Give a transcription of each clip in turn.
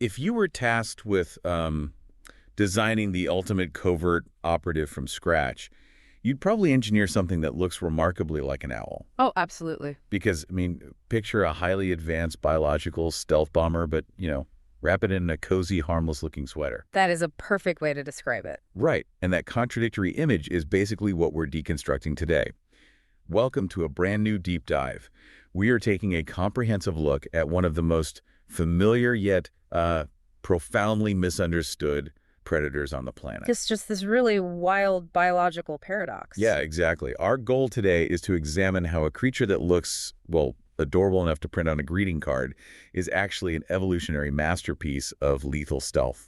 If you were tasked with designing the ultimate covert operative from scratch, you'd probably engineer something that looks remarkably like an owl. Oh, absolutely. Because, I mean, picture a highly advanced biological stealth bomber, but, wrap it in a cozy, harmless-looking sweater. That is a perfect way to describe it. Right, and that contradictory image is basically what we're deconstructing today. Welcome to a brand new deep dive. We are taking a comprehensive look at one of the most familiar yet profoundly misunderstood predators on the planet. It's just this really wild biological paradox. Yeah, exactly. Our goal today is to examine how a creature that looks, well, adorable enough to print on a greeting card is actually an evolutionary masterpiece of lethal stealth.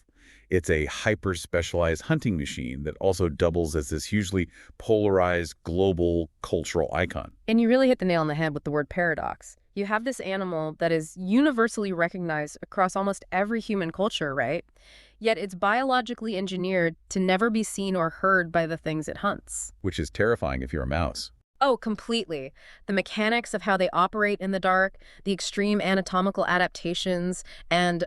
It's a hyper-specialized hunting machine that also doubles as this hugely polarized global cultural icon. And you really hit the nail on the head with the word paradox. You have this animal that is universally recognized across almost every human culture, right? Yet it's biologically engineered to never be seen or heard by the things it hunts. Which is terrifying if you're a mouse. Oh, completely. The mechanics of how they operate in the dark, the extreme anatomical adaptations, and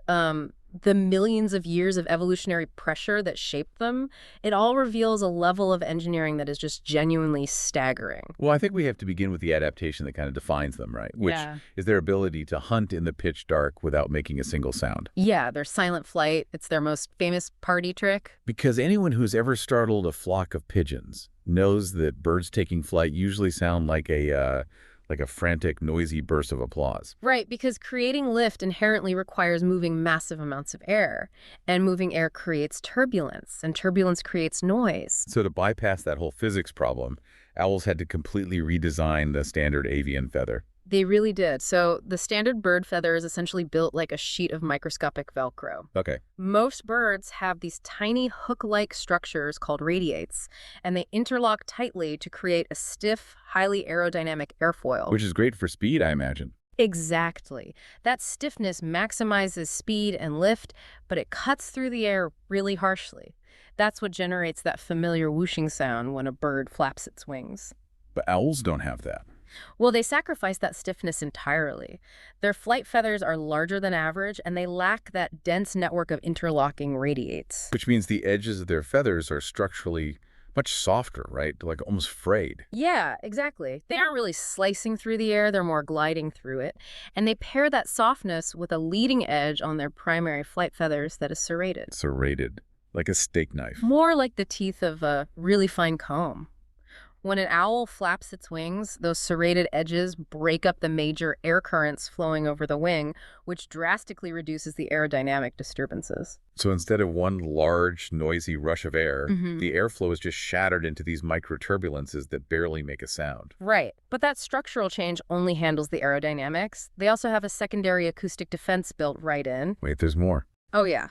the millions of years of evolutionary pressure that shaped them, it all reveals a level of engineering that is just genuinely staggering. Well, I think we have to begin with the adaptation that kind of defines them, right? Which is their ability to hunt in the pitch dark without making a single sound. Yeah, their silent flight, it's their most famous party trick. Because anyone who's ever startled a flock of pigeons knows that birds taking flight usually sound like a frantic, noisy burst of applause. Right, because creating lift inherently requires moving massive amounts of air, and moving air creates turbulence, and turbulence creates noise. So to bypass that whole physics problem, owls had to completely redesign the standard avian feather. They really did. So the standard bird feather is essentially built like a sheet of microscopic Velcro. Okay. Most birds have these tiny hook-like structures called radiates, and they interlock tightly to create a stiff, highly aerodynamic airfoil. Which is great for speed, I imagine. Exactly. That stiffness maximizes speed and lift, but it cuts through the air really harshly. That's what generates that familiar whooshing sound when a bird flaps its wings. But owls don't have that. Well, they sacrifice that stiffness entirely. Their flight feathers are larger than average, and they lack that dense network of interlocking radiates. Which means the edges of their feathers are structurally much softer, right? Like almost frayed. Yeah, exactly. They aren't really slicing through the air, they're more gliding through it. And they pair that softness with a leading edge on their primary flight feathers that is serrated. Serrated, like a steak knife. More like the teeth of a really fine comb. When an owl flaps its wings, those serrated edges break up the major air currents flowing over the wing, which drastically reduces the aerodynamic disturbances. So instead of one large, noisy rush of air, the airflow is just shattered into these microturbulences that barely make a sound. Right. But that structural change only handles the aerodynamics. They also have a secondary acoustic defense built right in. Wait, there's more. Oh, yeah.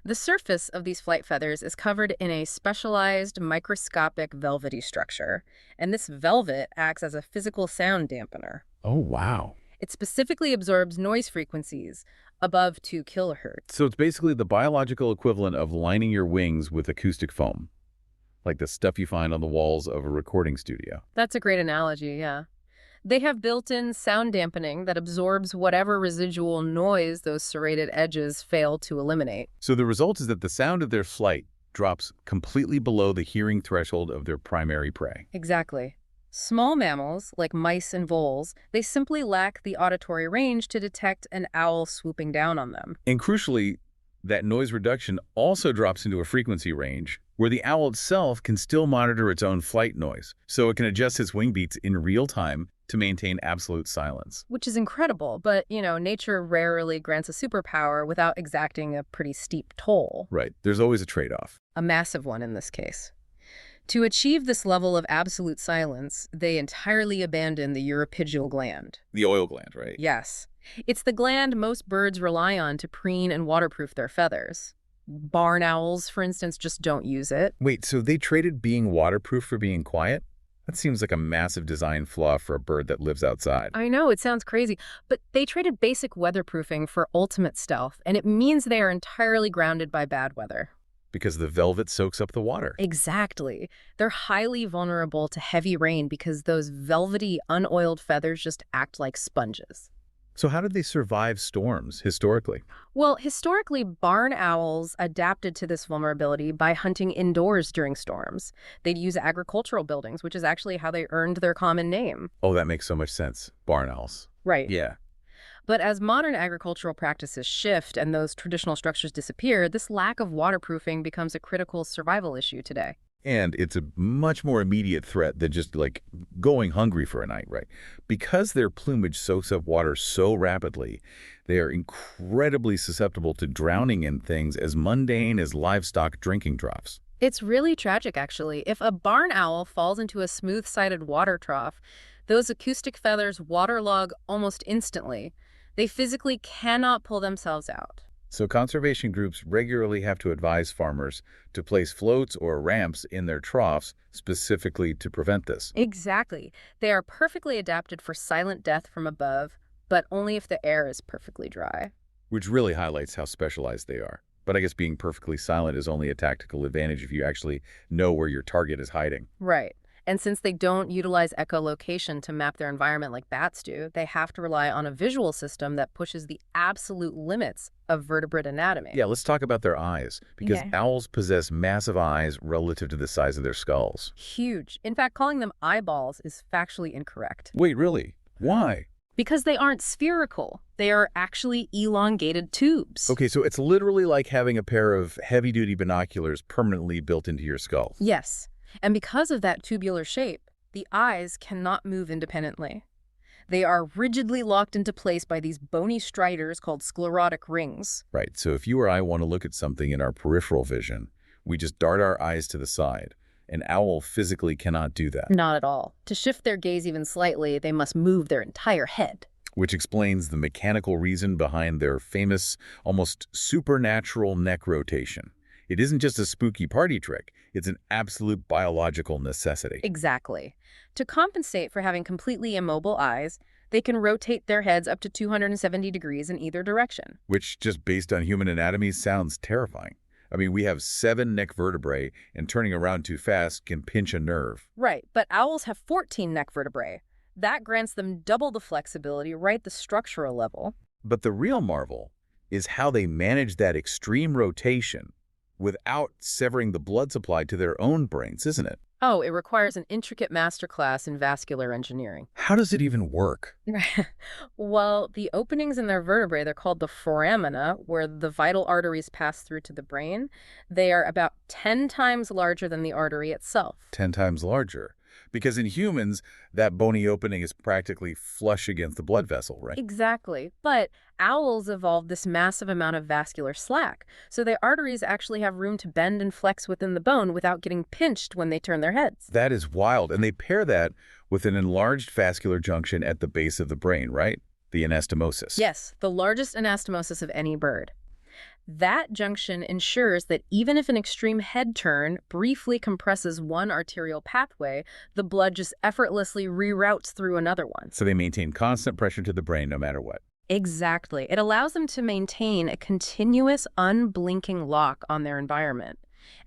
The surface of these flight feathers is covered in a specialized microscopic velvety structure, and this velvet acts as a physical sound dampener. Oh, wow. It specifically absorbs noise frequencies above 2 kilohertz. So it's basically the biological equivalent of lining your wings with acoustic foam, like the stuff you find on the walls of a recording studio. That's a great analogy, yeah. They have built-in sound dampening that absorbs whatever residual noise those serrated edges fail to eliminate. So the result is that the sound of their flight drops completely below the hearing threshold of their primary prey. Exactly. Small mammals, like mice and voles, they simply lack the auditory range to detect an owl swooping down on them. And crucially, that noise reduction also drops into a frequency range where the owl itself can still monitor its own flight noise, so it can adjust its wing beats in real time to maintain absolute silence. Which is incredible, but, nature rarely grants a superpower without exacting a pretty steep toll. Right. There's always a trade-off. A massive one in this case. To achieve this level of absolute silence, they entirely abandon the uropygial gland. The oil gland, right? Yes. It's the gland most birds rely on to preen and waterproof their feathers. Barn owls, for instance, just don't use it. Wait, so they traded being waterproof for being quiet? That seems like a massive design flaw for a bird that lives outside. I know, it sounds crazy, but they traded basic weatherproofing for ultimate stealth, and it means they are entirely grounded by bad weather. Because the velvet soaks up the water. Exactly. They're highly vulnerable to heavy rain because those velvety, unoiled feathers just act like sponges. So how did they survive storms historically? Well, historically, barn owls adapted to this vulnerability by hunting indoors during storms. They'd use agricultural buildings, which is actually how they earned their common name. Oh, that makes so much sense. Barn owls. Right. Yeah. But as modern agricultural practices shift and those traditional structures disappear, this lack of waterproofing becomes a critical survival issue today. And it's a much more immediate threat than just like going hungry for a night, right? Because their plumage soaks up water so rapidly, they are incredibly susceptible to drowning in things as mundane as livestock drinking troughs. It's really tragic, actually. If a barn owl falls into a smooth-sided water trough, those acoustic feathers waterlog almost instantly. They physically cannot pull themselves out. So conservation groups regularly have to advise farmers to place floats or ramps in their troughs specifically to prevent this, Exactly. They are perfectly adapted for silent death from above, but only if the air is perfectly dry. which really highlights how specialized they are. But I guess being perfectly silent is only a tactical advantage if you actually know where your target is hiding. Right. And since they don't utilize echolocation to map their environment like bats do, they have to rely on a visual system that pushes the absolute limits of vertebrate anatomy. Yeah, let's talk about their eyes, because Okay. owls possess massive eyes relative to the size of their skulls. Huge. In fact, calling them eyeballs is factually incorrect. Wait, really? Why? Because they aren't spherical. They are actually elongated tubes. Okay, so it's literally like having a pair of heavy-duty binoculars permanently built into your skull. Yes. And because of that tubular shape, the eyes cannot move independently. They are rigidly locked into place by these bony striders called sclerotic rings. Right, so if you or I want to look at something in our peripheral vision, we just dart our eyes to the side. An owl physically cannot do that, Not at all. To shift their gaze even slightly, they must move their entire head. which explains the mechanical reason behind their famous, almost supernatural neck rotation. It isn't just a spooky party trick, it's an absolute biological necessity. Exactly. To compensate for having completely immobile eyes, they can rotate their heads up to 270 degrees in either direction. Which, just based on human anatomy, sounds terrifying. I mean, we have 7 neck vertebrae, and turning around too fast can pinch a nerve. Right, but owls have 14 neck vertebrae. That grants them double the flexibility right at the structural level. But the real marvel is how they manage that extreme rotation without severing the blood supply to their own brains, isn't it? Oh, it requires an intricate masterclass in vascular engineering. How does it even work? Well, the openings in their vertebrae, they're called the foramina, where the vital arteries pass through to the brain. They are about 10 times larger than the artery itself. 10 times larger. Because in humans, that bony opening is practically flush against the blood vessel, right? Exactly. But owls evolved this massive amount of vascular slack, so their arteries actually have room to bend and flex within the bone without getting pinched when they turn their heads. That is wild. And they pair that with an enlarged vascular junction at the base of the brain, right? The anastomosis. Yes, the largest anastomosis of any bird. That junction ensures that even if an extreme head turn briefly compresses one arterial pathway, the blood just effortlessly reroutes through another one. So they maintain constant pressure to the brain no matter what. Exactly. It allows them to maintain a continuous, unblinking lock on their environment.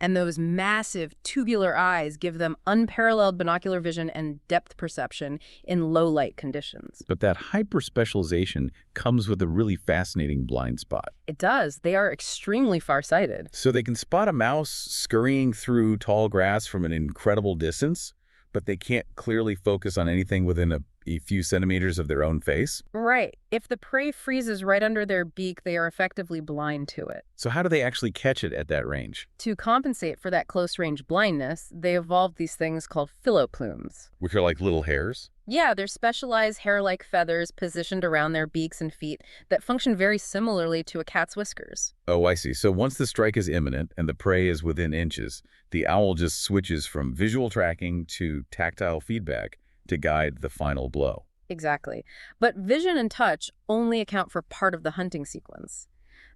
And those massive tubular eyes give them unparalleled binocular vision and depth perception in low-light conditions. But that hyper-specialization comes with a really fascinating blind spot. It does. They are extremely farsighted. So they can spot a mouse scurrying through tall grass from an incredible distance, but they can't clearly focus on anything within a few centimeters of their own face. Right. If the prey freezes right under their beak, they are effectively blind to it. So how do they actually catch it at that range? To compensate for that close-range blindness, they evolved these things called phyloplumes. Which are like little hairs? Yeah, they're specialized hair-like feathers positioned around their beaks and feet that function very similarly to a cat's whiskers. Oh, I see. So once the strike is imminent and the prey is within inches, the owl just switches from visual tracking to tactile feedback to guide the final blow. Exactly. But vision and touch only account for part of the hunting sequence.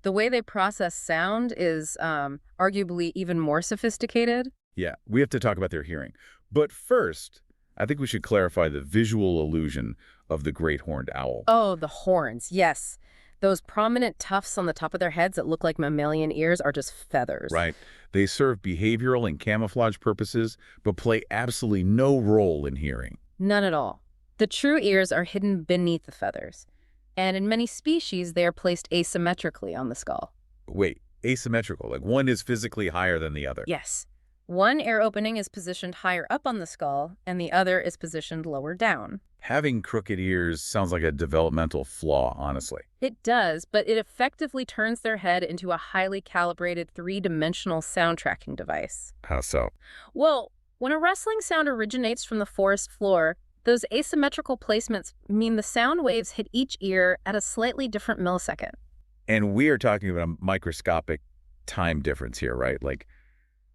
The way they process sound is arguably even more sophisticated. Yeah, we have to talk about their hearing. But first, I think we should clarify the visual illusion of the great horned owl. Oh, the horns, yes. Those prominent tufts on the top of their heads that look like mammalian ears are just feathers. Right. They serve behavioral and camouflage purposes, but play absolutely no role in hearing. None at all. The true ears are hidden beneath the feathers. And in many species, they are placed asymmetrically on the skull. Wait, asymmetrical, like one is physically higher than the other. Yes. One air opening is positioned higher up on the skull, and the other is positioned lower down. Having crooked ears sounds like a developmental flaw, honestly. It does, but it effectively turns their head into a highly calibrated three-dimensional sound tracking device. How so? Well, when a rustling sound originates from the forest floor, those asymmetrical placements mean the sound waves hit each ear at a slightly different millisecond. And we are talking about a microscopic time difference here, right? Like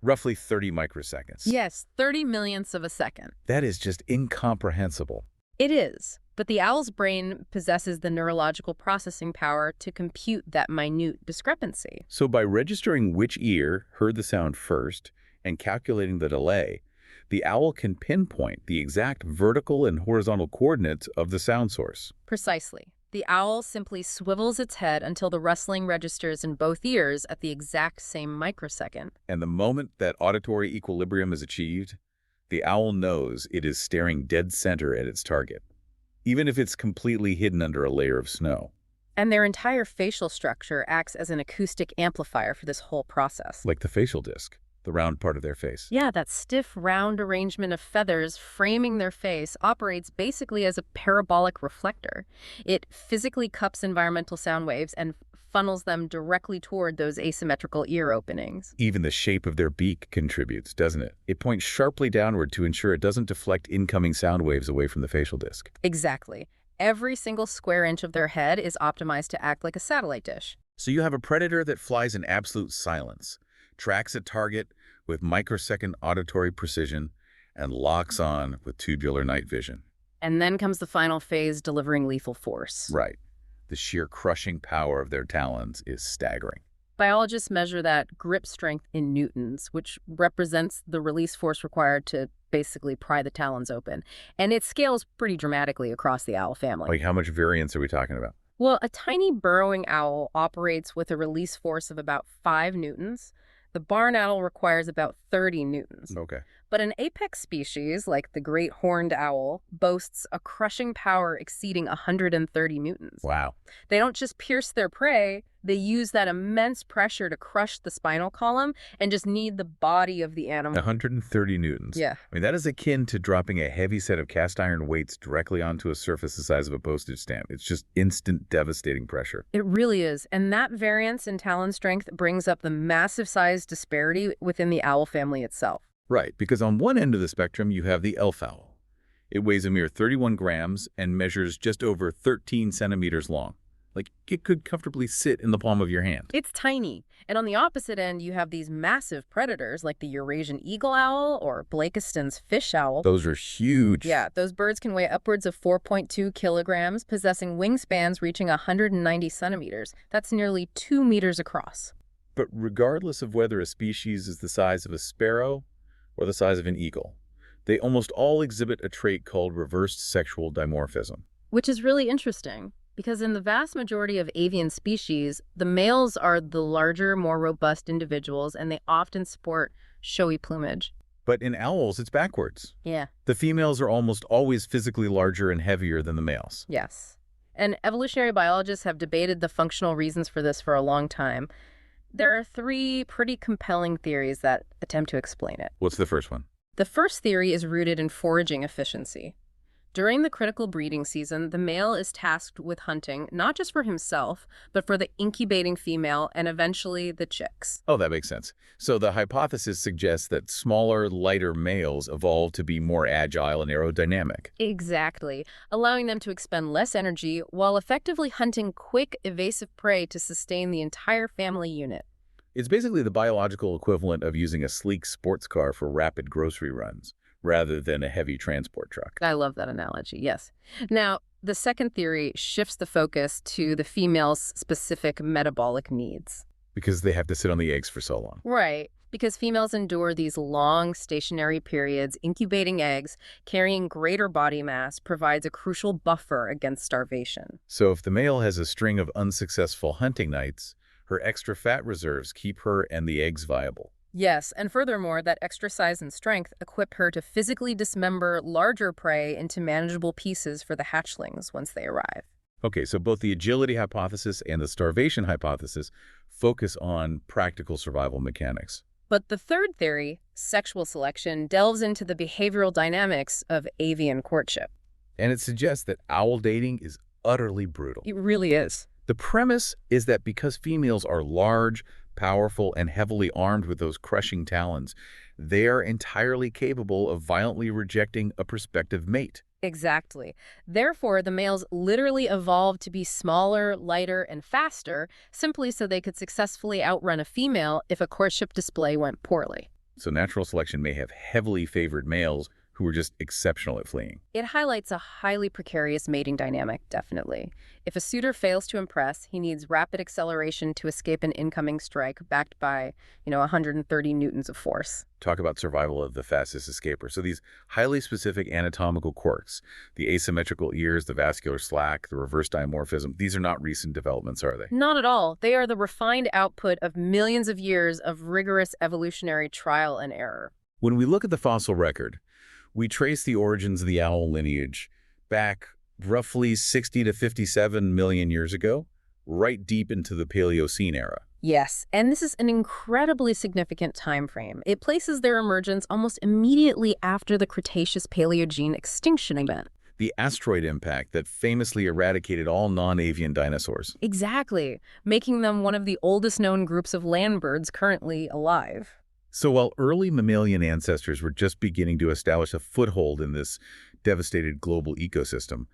roughly 30 microseconds. Yes, 30 millionths of a second. That is just incomprehensible. It is, but the owl's brain possesses the neurological processing power to compute that minute discrepancy. So by registering which ear heard the sound first and calculating the delay, the owl can pinpoint the exact vertical and horizontal coordinates of the sound source. Precisely. The owl simply swivels its head until the rustling registers in both ears at the exact same microsecond. And the moment that auditory equilibrium is achieved, the owl knows it is staring dead center at its target, even if it's completely hidden under a layer of snow. And their entire facial structure acts as an acoustic amplifier for this whole process. Like the facial disc, the round part of their face. Yeah, that stiff, round arrangement of feathers framing their face operates basically as a parabolic reflector. It physically cups environmental sound waves and funnels them directly toward those asymmetrical ear openings. Even the shape of their beak contributes, doesn't it? It points sharply downward to ensure it doesn't deflect incoming sound waves away from the facial disc. Exactly. Every single square inch of their head is optimized to act like a satellite dish. So you have a predator that flies in absolute silence, tracks a target with microsecond auditory precision, and locks on with tubular night vision. And then comes the final phase, delivering lethal force. Right. The sheer crushing power of their talons is staggering. Biologists measure that grip strength in newtons, which represents the release force required to basically pry the talons open. And it scales pretty dramatically across the owl family. Like how much variance are we talking about? Well, a tiny burrowing owl operates with a release force of about 5 newtons. The barn owl requires about 30 newtons. Okay. But an apex species, like the great horned owl, boasts a crushing power exceeding 130 newtons. Wow. They don't just pierce their prey, they use that immense pressure to crush the spinal column and just knead the body of the animal. 130 newtons. Yeah. I mean, that is akin to dropping a heavy set of cast iron weights directly onto a surface the size of a postage stamp. It's just instant, devastating pressure. It really is. And that variance in talon strength brings up the massive size disparity within the owl family itself. Right, because on one end of the spectrum, you have the elf owl. It weighs a mere 31 grams and measures just over 13 centimeters long. Like, it could comfortably sit in the palm of your hand. It's tiny. And on the opposite end, you have these massive predators like the Eurasian eagle owl or Blakiston's fish owl. Those are huge. Yeah, those birds can weigh upwards of 4.2 kilograms, possessing wingspans reaching 190 centimeters. That's nearly 2 meters across. But regardless of whether a species is the size of a sparrow or the size of an eagle, they almost all exhibit a trait called reversed sexual dimorphism. Which is really interesting, because in the vast majority of avian species, the males are the larger, more robust individuals, and they often sport showy plumage. But in owls, it's backwards. Yeah. The females are almost always physically larger and heavier than the males. Yes. And evolutionary biologists have debated the functional reasons for this for a long time. There are 3 pretty compelling theories that attempt to explain it. What's the first one? The first theory is rooted in foraging efficiency. During the critical breeding season, the male is tasked with hunting not just for himself, but for the incubating female and eventually the chicks. Oh, that makes sense. So the hypothesis suggests that smaller, lighter males evolved to be more agile and aerodynamic. Exactly, allowing them to expend less energy while effectively hunting quick, evasive prey to sustain the entire family unit. It's basically the biological equivalent of using a sleek sports car for rapid grocery runs, rather than a heavy transport truck. I love that analogy, yes. Now, the second theory shifts the focus to the female's specific metabolic needs. Because they have to sit on the eggs for so long. Right, because females endure these long stationary periods incubating eggs, carrying greater body mass provides a crucial buffer against starvation. So if the male has a string of unsuccessful hunting nights, her extra fat reserves keep her and the eggs viable. Yes, and furthermore, that extra size and strength equip her to physically dismember larger prey into manageable pieces for the hatchlings once they arrive. Okay, so both the agility hypothesis and the starvation hypothesis focus on practical survival mechanics. But the third theory, sexual selection, delves into the behavioral dynamics of avian courtship. And it suggests that owl dating is utterly brutal. It really is. The premise is that because females are large, powerful, and heavily armed with those crushing talons, they are entirely capable of violently rejecting a prospective mate. Exactly. Therefore, the males literally evolved to be smaller, lighter, and faster, simply so they could successfully outrun a female if a courtship display went poorly. So natural selection may have heavily favored males who were just exceptional at fleeing. It highlights a highly precarious mating dynamic, definitely. If a suitor fails to impress, he needs rapid acceleration to escape an incoming strike backed by, 130 newtons of force. Talk about survival of the fastest escaper. So these highly specific anatomical quirks, the asymmetrical ears, the vascular slack, the reverse dimorphism, these are not recent developments, are they? Not at all. They are the refined output of millions of years of rigorous evolutionary trial and error. When we look at the fossil record, we trace the origins of the owl lineage back roughly 60 to 57 million years ago, right deep into the Paleocene era. Yes, and this is an incredibly significant time frame. It places their emergence almost immediately after the Cretaceous-Paleogene extinction event. The asteroid impact that famously eradicated all non-avian dinosaurs. Exactly, making them one of the oldest known groups of land birds currently alive. So while early mammalian ancestors were just beginning to establish a foothold in this devastated global ecosystem,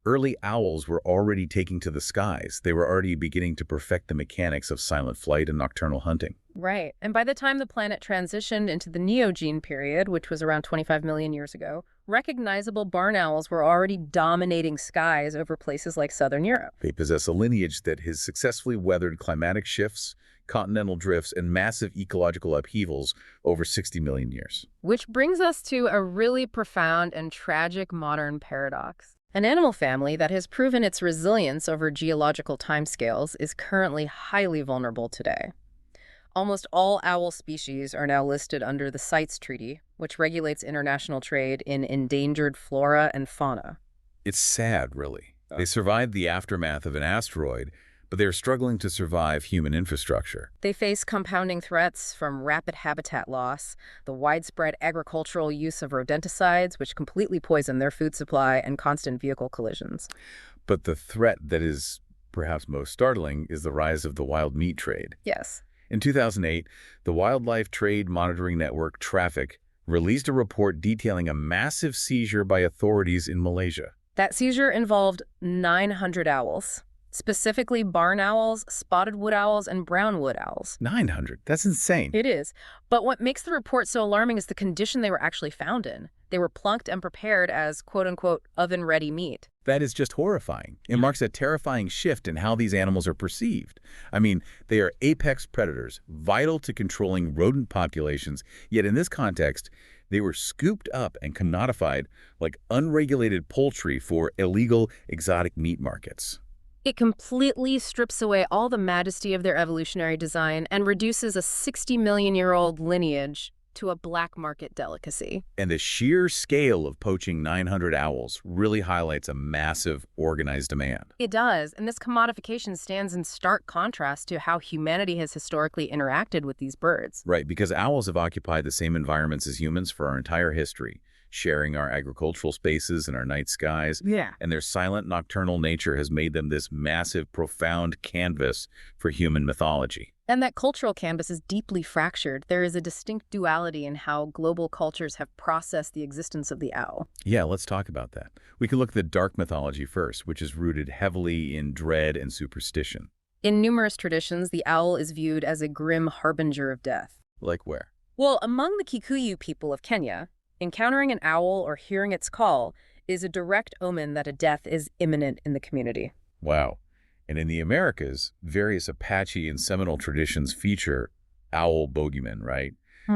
early owls were already taking to the skies. They were already beginning to perfect the mechanics of silent flight and nocturnal hunting. Right, and by the time the planet transitioned into the Neogene period, which was around 25 million years ago, recognizable barn owls were already dominating skies over places like southern Europe. They possess a lineage that has successfully weathered climatic shifts, continental drifts, and massive ecological upheavals over 60 million years. Which brings us to a really profound and tragic modern paradox. An animal family that has proven its resilience over geological timescales is currently highly vulnerable today. Almost all owl species are now listed under the CITES Treaty, which regulates international trade in endangered flora and fauna. It's sad, really. They survived the aftermath of an asteroid, but they are struggling to survive human infrastructure. They face compounding threats from rapid habitat loss, the widespread agricultural use of rodenticides, which completely poison their food supply, and constant vehicle collisions. But the threat that is perhaps most startling is the rise of the wild meat trade. Yes. In 2008, the Wildlife Trade Monitoring Network, Traffic, released a report detailing a massive seizure by authorities in Malaysia. That seizure involved 900 owls. Specifically barn owls, spotted wood owls, and brown wood owls. 900? That's insane. It is. But what makes the report so alarming is the condition they were actually found in. They were plunked and prepared as quote-unquote oven-ready meat. That is just horrifying. It marks a terrifying shift in how these animals are perceived. I mean, they are apex predators, vital to controlling rodent populations, yet in this context, they were scooped up and commodified like unregulated poultry for illegal exotic meat markets. It completely strips away all the majesty of their evolutionary design and reduces a 60-million-year-old lineage to a black market delicacy. And the sheer scale of poaching 900 owls really highlights a massive organized demand. It does, and this commodification stands in stark contrast to how humanity has historically interacted with these birds. Right, because owls have occupied the same environments as humans for our entire history, sharing our agricultural spaces and our night skies. Yeah. And their silent nocturnal nature has made them this massive, profound canvas for human mythology. And that cultural canvas is deeply fractured. There is a distinct duality in how global cultures have processed the existence of the owl. Yeah, let's talk about that. We can look at the dark mythology first, which is rooted heavily in dread and superstition. In numerous traditions, the owl is viewed as a grim harbinger of death. Like where? Well, among the Kikuyu people of Kenya, encountering an owl or hearing its call is a direct omen that a death is imminent in the community. Wow. And in the Americas, various Apache and Seminole traditions feature owl bogeymen, right?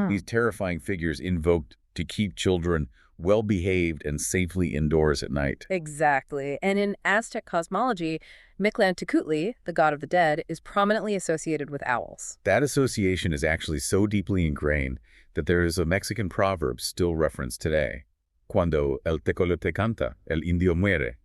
These terrifying figures invoked to keep children well-behaved and safely indoors at night. Exactly. And in Aztec cosmology, Mictlantecuhtli, the god of the dead, is prominently associated with owls. That association is actually so deeply ingrained that there is a Mexican proverb still referenced today. Cuando el tecolote canta, el indio muere.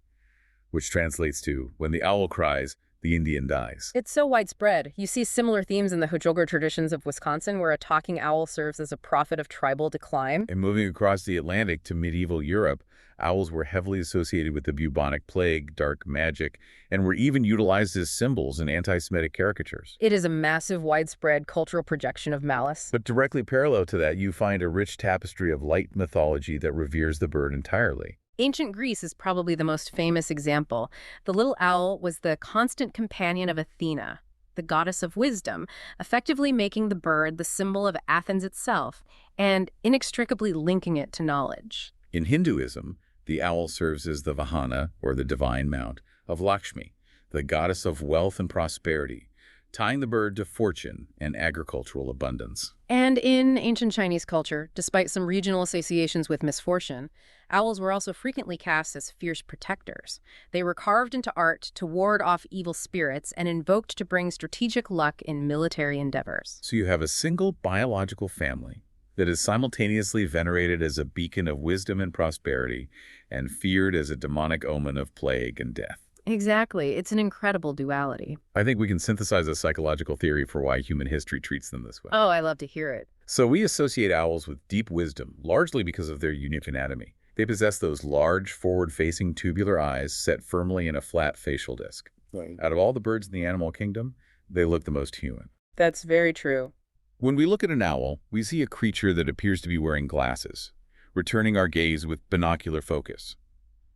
which translates to, when the owl cries, the Indian dies. It's so widespread. You see similar themes in the Hojogur traditions of Wisconsin, where a talking owl serves as a prophet of tribal decline. And moving across the Atlantic to medieval Europe, owls were heavily associated with the bubonic plague, dark magic, and were even utilized as symbols in anti-Semitic caricatures. It is a massive, widespread cultural projection of malice. But directly parallel to that, you find a rich tapestry of light mythology that reveres the bird entirely. Ancient Greece is probably the most famous example. The little owl was the constant companion of Athena, the goddess of wisdom, effectively making the bird the symbol of Athens itself and inextricably linking it to knowledge. In Hinduism, the owl serves as the Vahana, or the divine mount, of Lakshmi, the goddess of wealth and prosperity, tying the bird to fortune and agricultural abundance. And in ancient Chinese culture, despite some regional associations with misfortune, owls were also frequently cast as fierce protectors. They were carved into art to ward off evil spirits and invoked to bring strategic luck in military endeavors. So you have a single biological family that is simultaneously venerated as a beacon of wisdom and prosperity and feared as a demonic omen of plague and death. Exactly. It's an incredible duality. I think we can synthesize a psychological theory for why human history treats them this way. Oh, I love to hear it. So we associate owls with deep wisdom, largely because of their unique anatomy. They possess those large, forward-facing tubular eyes set firmly in a flat facial disc. Right. Out of all the birds in the animal kingdom, they look the most human. That's very true. When we look at an owl, we see a creature that appears to be wearing glasses, returning our gaze with binocular focus.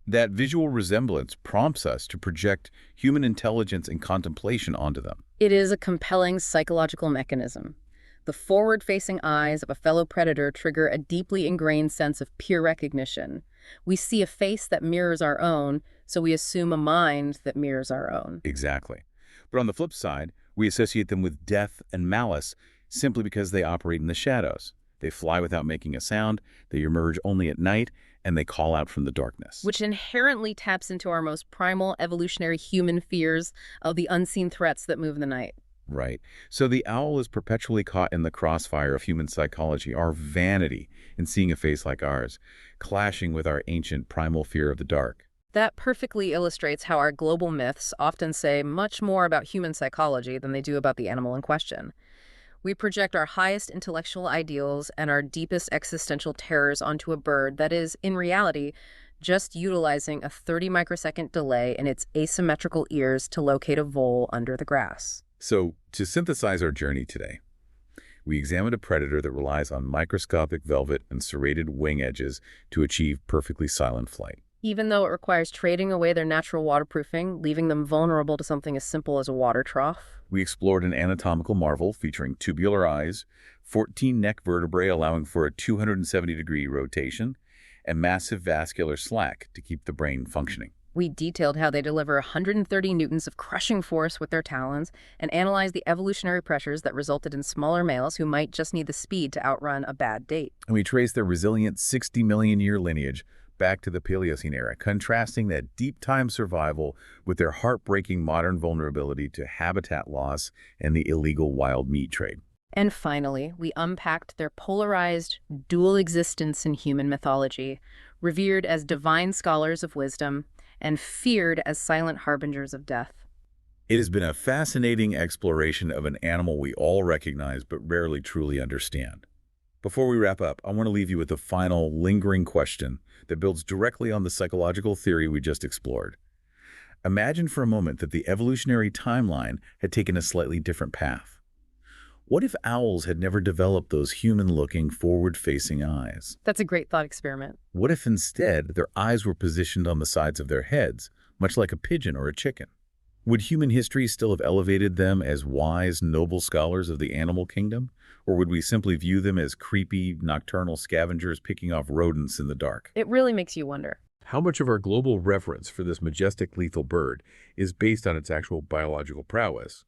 That visual resemblance prompts us to project human intelligence and contemplation onto them. It is a compelling psychological mechanism. The forward-facing eyes of a fellow predator trigger a deeply ingrained sense of peer recognition. We see a face that mirrors our own, so we assume a mind that mirrors our own. Exactly. But on the flip side, we associate them with death and malice simply because they operate in the shadows. They fly without making a sound, they emerge only at night, and they call out from the darkness. Which inherently taps into our most primal evolutionary human fears of the unseen threats that move in the night. Right. So the owl is perpetually caught in the crossfire of human psychology, our vanity in seeing a face like ours, clashing with our ancient primal fear of the dark. That perfectly illustrates how our global myths often say much more about human psychology than they do about the animal in question. We project our highest intellectual ideals and our deepest existential terrors onto a bird that is, in reality, just utilizing a 30 microsecond delay in its asymmetrical ears to locate a vole under the grass. So, to synthesize our journey today, we examined a predator that relies on microscopic velvet and serrated wing edges to achieve perfectly silent flight. Even though it requires trading away their natural waterproofing, leaving them vulnerable to something as simple as a water trough. We explored an anatomical marvel featuring tubular eyes, 14 neck vertebrae allowing for a 270-degree rotation, and massive vascular slack to keep the brain functioning. We detailed how they deliver 130 newtons of crushing force with their talons and analyzed the evolutionary pressures that resulted in smaller males who might just need the speed to outrun a bad date. And we traced their resilient 60-million-year lineage back to the Paleocene era, contrasting that deep-time survival with their heartbreaking modern vulnerability to habitat loss and the illegal wild meat trade. And finally, we unpacked their polarized, dual existence in human mythology, revered as divine scholars of wisdom and feared as silent harbingers of death. It has been a fascinating exploration of an animal we all recognize but rarely truly understand. Before we wrap up, I want to leave you with a final, lingering question that builds directly on the psychological theory we just explored. Imagine for a moment that the evolutionary timeline had taken a slightly different path. What if owls had never developed those human-looking, forward-facing eyes? That's a great thought experiment. What if instead their eyes were positioned on the sides of their heads, much like a pigeon or a chicken? Would human history still have elevated them as wise, noble scholars of the animal kingdom? Or would we simply view them as creepy, nocturnal scavengers picking off rodents in the dark? It really makes you wonder. How much of our global reverence for this majestic lethal bird is based on its actual biological prowess,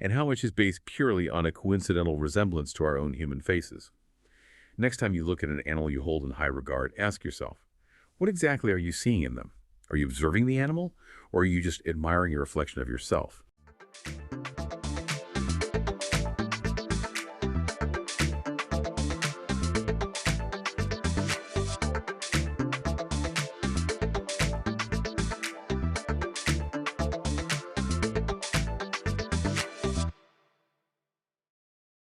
and how much is based purely on a coincidental resemblance to our own human faces? Next time you look at an animal you hold in high regard, ask yourself, what exactly are you seeing in them? Are you observing the animal, or are you just admiring a reflection of yourself?